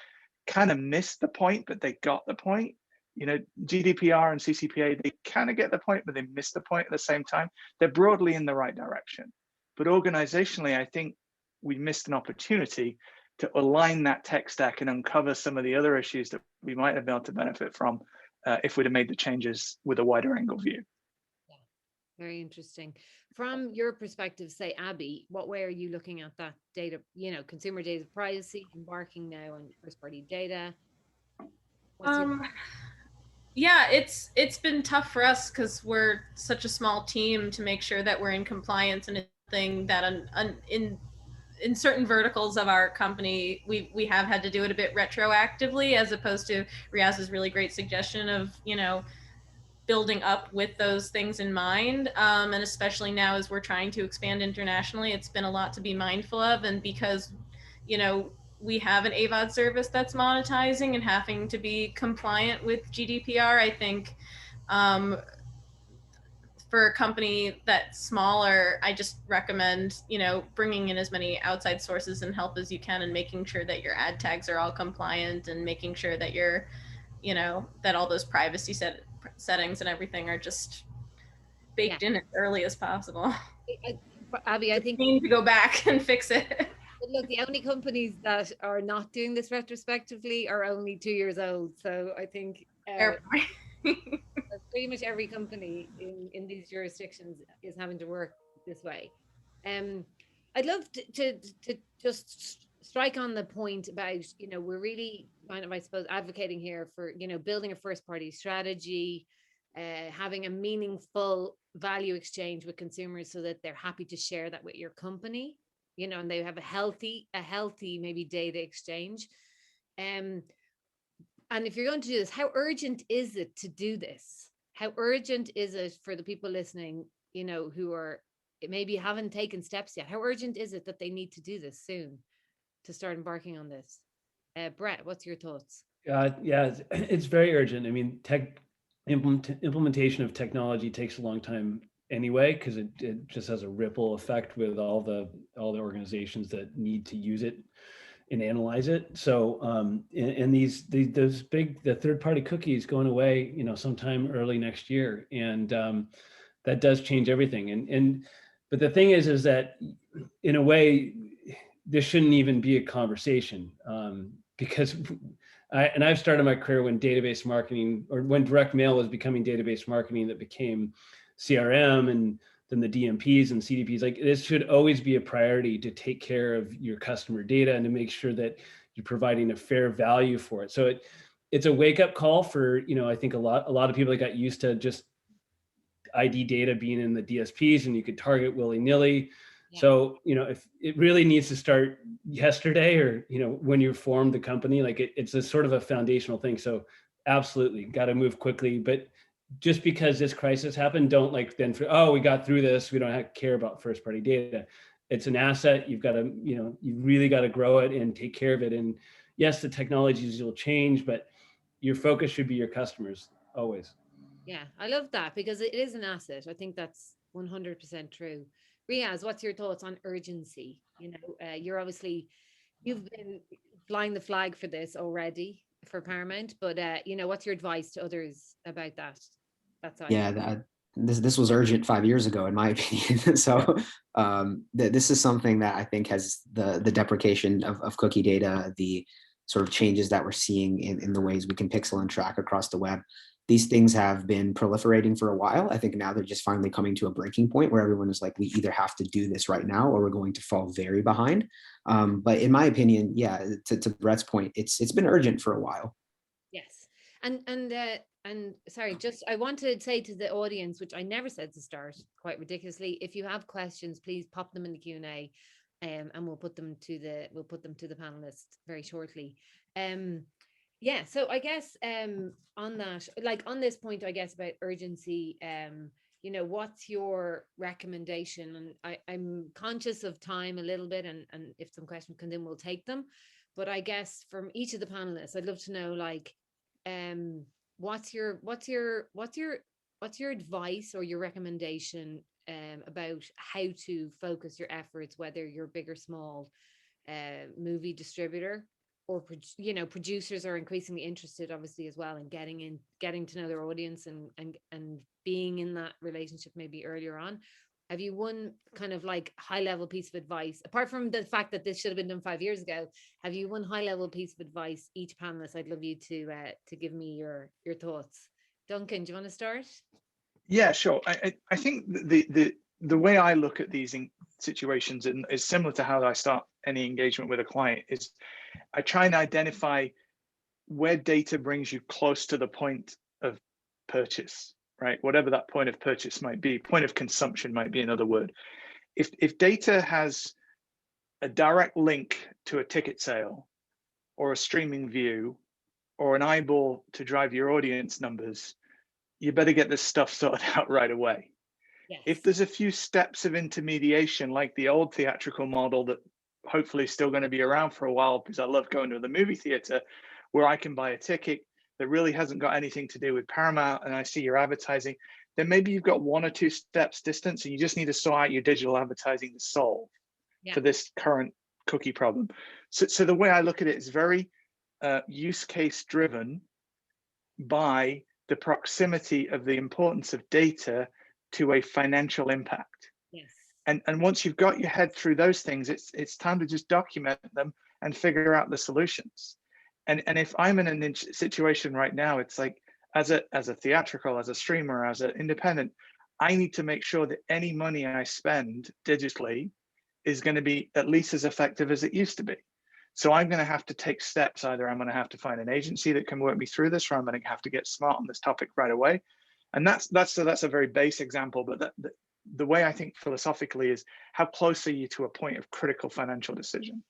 kind of missed the point, but they got the point. GDPR and CCPA, they kind of get the point, but they miss the point at the same time. They're broadly in the right direction. But organizationally, I think we missed an opportunity to align that tech stack and uncover some of the other issues that we might have been able to benefit from if we'd have made the changes with a wider angle view. Yeah, very interesting. From your perspective, say, Abby, what way are you looking at that data, consumer data privacy, embarking now on first-party data? Yeah, it's been tough for us because we're such a small team to make sure that we're in compliance, and it's a thing that in certain verticals of our company, we have had to do it a bit retroactively, as opposed to Riaz's really great suggestion of, building up with those things in mind. And especially now as we're trying to expand internationally, it's been a lot to be mindful of. And because, we have an AVOD service that's monetizing and having to be compliant with GDPR, I think for a company that's smaller, I just recommend, bringing in as many outside sources and help as you can, and making sure that your ad tags are all compliant, and making sure that you're, that all those privacy settings and everything are just baked in as early as possible. Abby, I think we need to go back and fix it. Look, the only companies that are not doing this retrospectively are only 2 years old. So I think pretty much every company in these jurisdictions is having to work this way. I'd love to just strike on the point about, we're really kind of, I suppose, advocating here for, building a first party strategy, having a meaningful value exchange with consumers so that they're happy to share that with your company, and they have a healthy maybe data exchange. And if you're going to do this, how urgent is it to do this? How urgent is it for the people listening, who are maybe haven't taken steps yet? How urgent is it that they need to do this soon to start embarking on this? Brett, what's your thoughts? Yeah, it's very urgent. I mean, implementation of technology takes a long time anyway, because it just has a ripple effect with all the organizations that need to use it and analyze it. So and those big, the third-party cookies going away, sometime early next year, and that does change everything. But the thing is that in a way, this shouldn't even be a conversation, because I've started my career when database marketing, or when direct mail was becoming database marketing, that became CRM, and then the DMPs and CDPs. Like, this should always be a priority to take care of your customer data and to make sure that you're providing a fair value for it. So it's a wake up call for, I think a lot of people that got used to just ID data being in the DSPs and you could target willy-nilly. Yeah. So, if it really needs to start yesterday or, when you formed the company, like it's a sort of a foundational thing. So absolutely got to move quickly. But just because this crisis happened, don't we got through this, we don't have to care about first party data. It's an asset. You've got to, you really got to grow it and take care of it. And yes, the technologies will change, but your focus should be your customers always. Yeah, I love that because it is an asset. I think that's 100% true. Riaz, what's your thoughts on urgency? You've been flying the flag for this already for Paramount, but what's your advice to others about that? That's all. Yeah, this was urgent 5 years ago, in my opinion. So this is something that I think has the deprecation of cookie data, the sort of changes that we're seeing in the ways we can pixel and track across the web. These things have been proliferating for a while. I think now they're just finally coming to a breaking point where everyone is like, we either have to do this right now or we're going to fall very behind. But in my opinion, yeah, to Brett's point, it's been urgent for a while. Yes. And sorry, just I want to say to the audience, which I never said to start, quite ridiculously, if you have questions, please pop them in the Q&A, and we'll put them to the panelists very shortly. Yeah, so I guess on that, like on this point, I guess about urgency, what's your recommendation? And I'm conscious of time a little bit, and if some questions come in, we'll take them. But I guess from each of the panelists, I'd love to know, like, what's your advice or your recommendation about how to focus your efforts, whether you're big or small movie distributor, or producers are increasingly interested, obviously, as well, in getting to know their audience and being in that relationship maybe earlier on. Have you one kind of like high level piece of advice, apart from the fact that this should have been done 5 years ago? Have you one high level piece of advice, each panelist? I'd love you to give me your thoughts. Duncan, do you want to start? Yeah, sure. I think the way I look at these situations is similar to how I start any engagement with a client. Is I try and identify where data brings you close to the point of purchase, right? Whatever that point of purchase might be, point of consumption might be another word. If data has a direct link to a ticket sale or a streaming view or an eyeball to drive your audience numbers, you better get this stuff sorted out right away. Yes. If there's a few steps of intermediation, like the old theatrical model that hopefully is still going to be around for a while, because I love going to the movie theater, where I can buy a ticket that really hasn't got anything to do with Paramount, and I see your advertising, then maybe you've got 1 or 2 steps distance, and you just need to sort out your digital advertising to solve for this current cookie problem. So the way I look at it is very use case driven by the proximity of the importance of data to a financial impact. Yes. And once you've got your head through those things, it's time to just document them and figure out the solutions. And if I'm in a situation right now, it's like, as a theatrical, as a streamer, as an independent, I need to make sure that any money I spend digitally is going to be at least as effective as it used to be. So I'm going to have to take steps. Either I'm going to have to find an agency that can work me through this, or I'm going to have to get smart on this topic right away. And that's a very base example, but the way I think philosophically is, how close are you to a point of critical financial decision?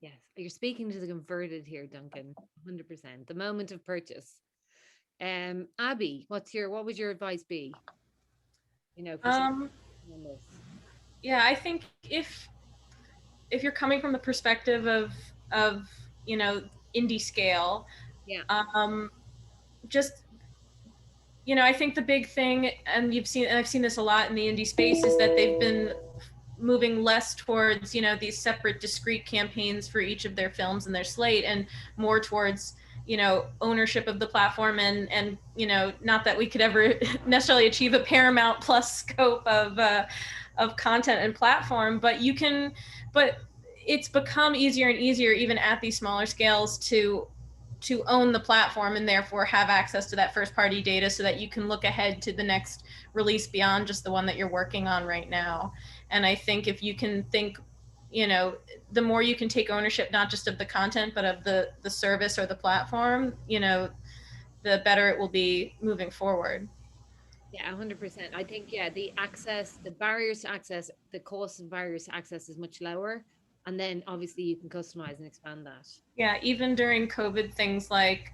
Yes, you're speaking to the converted here, Duncan. 100%. The moment of purchase. Abby, what would your advice be? Yeah, I think if you're coming from the perspective of indie scale, just I think the big thing, and I've seen this a lot in the indie space, is that they've been moving less towards these separate discrete campaigns for each of their films and their slate, and more towards ownership of the platform, and not that we could ever necessarily achieve a Paramount Plus scope of content and platform, but it's become easier and easier, even at these smaller scales, to own the platform and therefore have access to that first party data, so that you can look ahead to the next release beyond just the one that you're working on right now. And I think if you can think, the more you can take ownership, not just of the content, but of the service or the platform, the better it will be moving forward. Yeah, 100%. I think, yeah, the access, the barriers to access, the cost of barriers to access is much lower. And then obviously you can customize and expand that. Yeah, even during COVID, things like,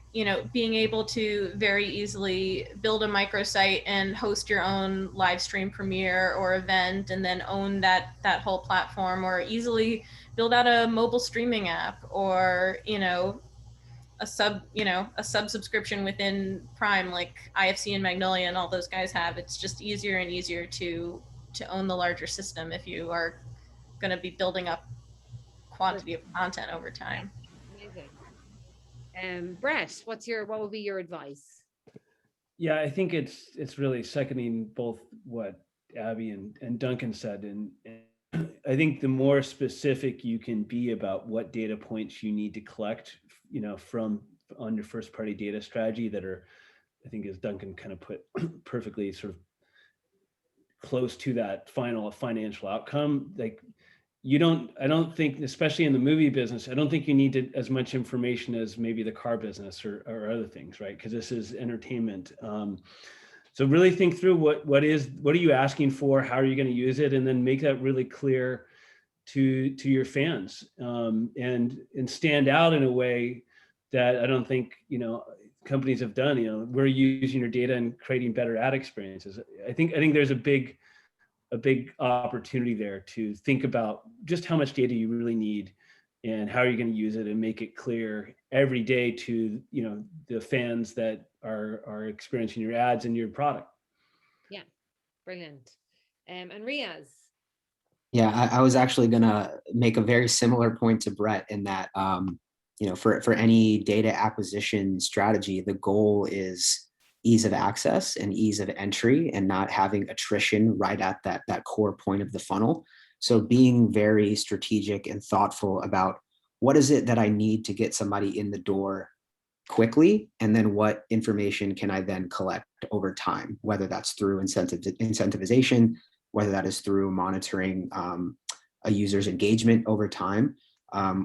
being able to very easily build a microsite and host your own live stream premiere or event and then own that whole platform, or easily build out a mobile streaming app, or, a sub subscription within Prime, like IFC and Magnolia and all those guys have. It's just easier and easier to own the larger system if you are going to be building up quantity of content over time. Amazing. Brett, what would be your advice? Yeah, I think it's really seconding both what Abby and Duncan said, and I think the more specific you can be about what data points you need to collect, from on your first party data strategy that are, I think as Duncan kind of put perfectly, sort of close to that final financial outcome. Like I don't think, especially in the movie business, I don't think you need as much information as maybe the car business or other things, right? Because this is entertainment. So really think through what are you asking for? How are you going to use it? And then make that really clear to your fans, and stand out in a way that I don't think, companies have done. We're using your data and creating better ad experiences. I think there's a big opportunity there to think about just how much data you really need and how you're going to use it, and make it clear every day to the fans that are experiencing your ads and your product. Yeah, brilliant. And Riaz. Yeah, I was actually gonna make a very similar point to Brett in that, for any data acquisition strategy, the goal is ease of access and ease of entry, and not having attrition right at that core point of the funnel. So being very strategic and thoughtful about what is it that I need to get somebody in the door quickly, and then what information can I then collect over time, whether that's through incentivization, whether that is through monitoring a user's engagement over time.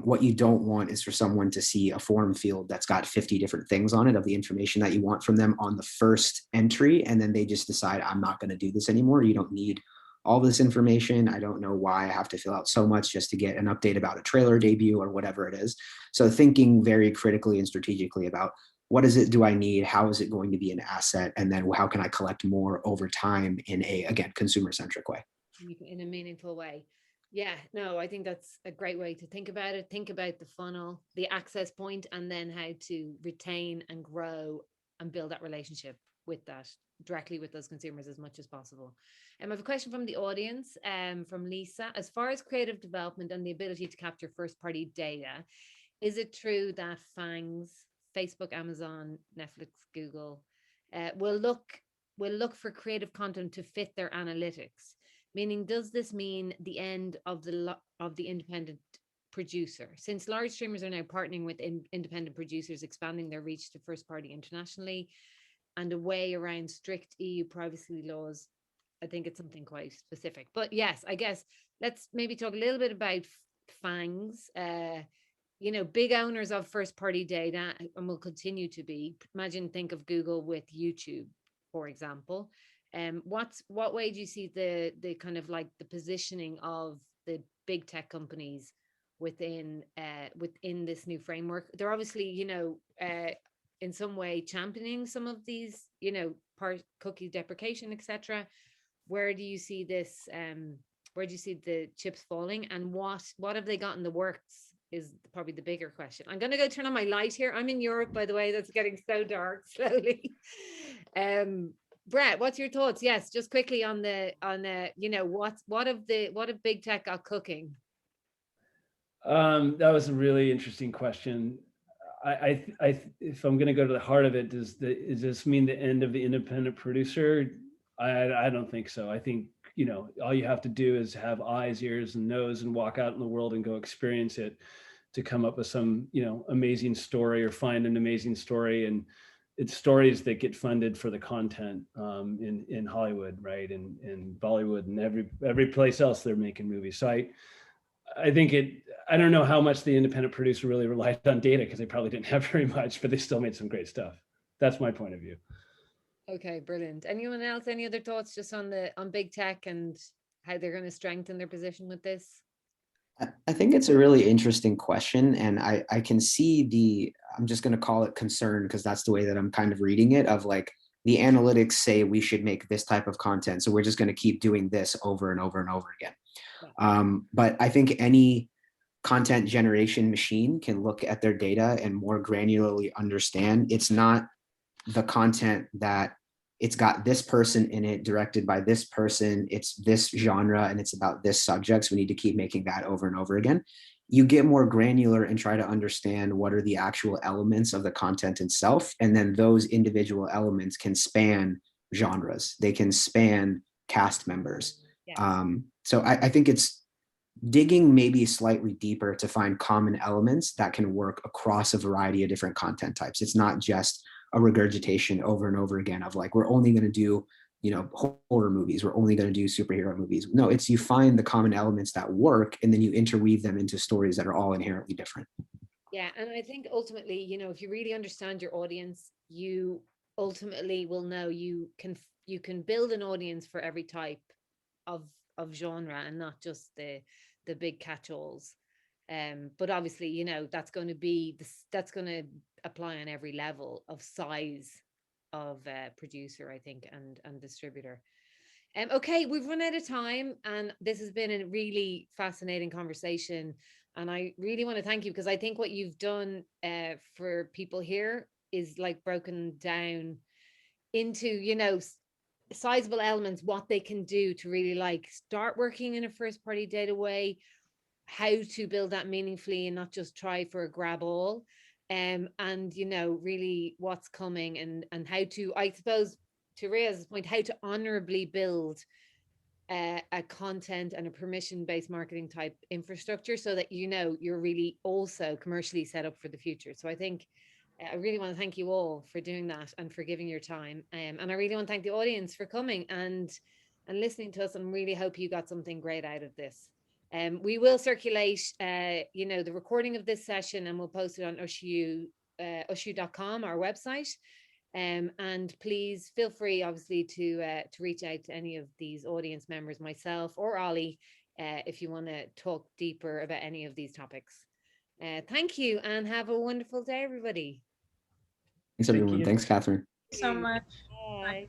What you don't want is for someone to see a form field that's got 50 different things on it of the information that you want from them on the first entry, and then they just decide, I'm not going to do this anymore. You don't need all this information. I don't know why I have to fill out so much just to get an update about a trailer debut or whatever it is. So thinking very critically and strategically about what is it do I need? How is it going to be an asset? And then how can I collect more over time in a, again, consumer-centric way? In a meaningful way. Yeah, no, I think that's a great way to think about it. Think about the funnel, the access point, and then how to retain and grow and build that relationship with that directly with those consumers as much as possible. I have a question from the audience, from Lisa. As far as creative development and the ability to capture first-party data, is it true that FANGs, Facebook, Amazon, Netflix, Google, will look for creative content to fit their analytics? Meaning, does this mean the end of the independent producer? Since large streamers are now partnering with independent producers, expanding their reach to first party internationally, and a way around strict EU privacy laws, I think it's something quite specific. But yes, I guess let's maybe talk a little bit about FANGs. Big owners of first party data, and will continue to be. Think of Google with YouTube, for example. What way do you see the kind of like the positioning of the big tech companies within this new framework? They're obviously, in some way championing some of these, cookie deprecation, etc. Where do you see this? Where do you see the chips falling, and what have they got in the works? Is probably the bigger question. I'm going to go turn on my light here. I'm in Europe, by the way. That's getting so dark slowly. Brett, what's your thoughts? Yes, just quickly on what have big tech got cooking? That was a really interesting question. I if I'm going to go to the heart of it, does this mean the end of the independent producer? I don't think so. I think all you have to do is have eyes, ears, and nose, and walk out in the world and go experience it to come up with some amazing story, or find an amazing story. And it's stories that get funded for the content in Hollywood, right, and in Bollywood, and every place else they're making movies. So I think I don't know how much the independent producer really relied on data, because they probably didn't have very much, but they still made some great stuff. That's my point of view. Okay, brilliant. Anyone else? Any other thoughts just on big tech and how they're going to strengthen their position with this? I think it's a really interesting question, and I can see I'm just going to call it concern because that's the way that I'm kind of reading it, of like the analytics say we should make this type of content, so we're just going to keep doing this over and over and over again. But I think any content generation machine can look at their data and more granularly understand it's not the content that it's got this person in it, directed by this person, it's this genre, and it's about this subject. So we need to keep making that over and over again. You get more granular and try to understand what are the actual elements of the content itself. And then those individual elements can span genres. They can span cast members. Yes. So I think it's digging maybe slightly deeper to find common elements that can work across a variety of different content types. It's not just a regurgitation over and over again of like, we're only going to do, you know, horror movies, we're only going to do superhero movies. No, it's you find the common elements that work and then you interweave them into stories that are all inherently different. Yeah, and I think ultimately, you know, if you really understand your audience, you ultimately will know you can build an audience for every type of genre and not just the big catch-alls. But obviously, you know, that's going to apply on every level of size of producer, I think, and distributor. Okay, we've run out of time, and this has been a really fascinating conversation. And I really want to thank you because I think what you've done for people here is like broken down into, you know, sizable elements, what they can do to really like start working in a first party data way, how to build that meaningfully and not just try for a grab all, and you know, really what's coming, and how to, I suppose, to Ria's point, how to honorably build a content and a permission-based marketing type infrastructure so that, you know, you're really also commercially set up for the future. So I think I really want to thank you all for doing that and for giving your time. And I really want to thank the audience for coming and listening to us, and really hope you got something great out of this. We will circulate, you know, the recording of this session, and we'll post it on ushu.com, our website. And please feel free, obviously, to reach out to any of these audience members, myself or Ollie, if you want to talk deeper about any of these topics. Thank you, and have a wonderful day, everybody. Thanks, everyone. Thanks, Catherine. So much. Bye.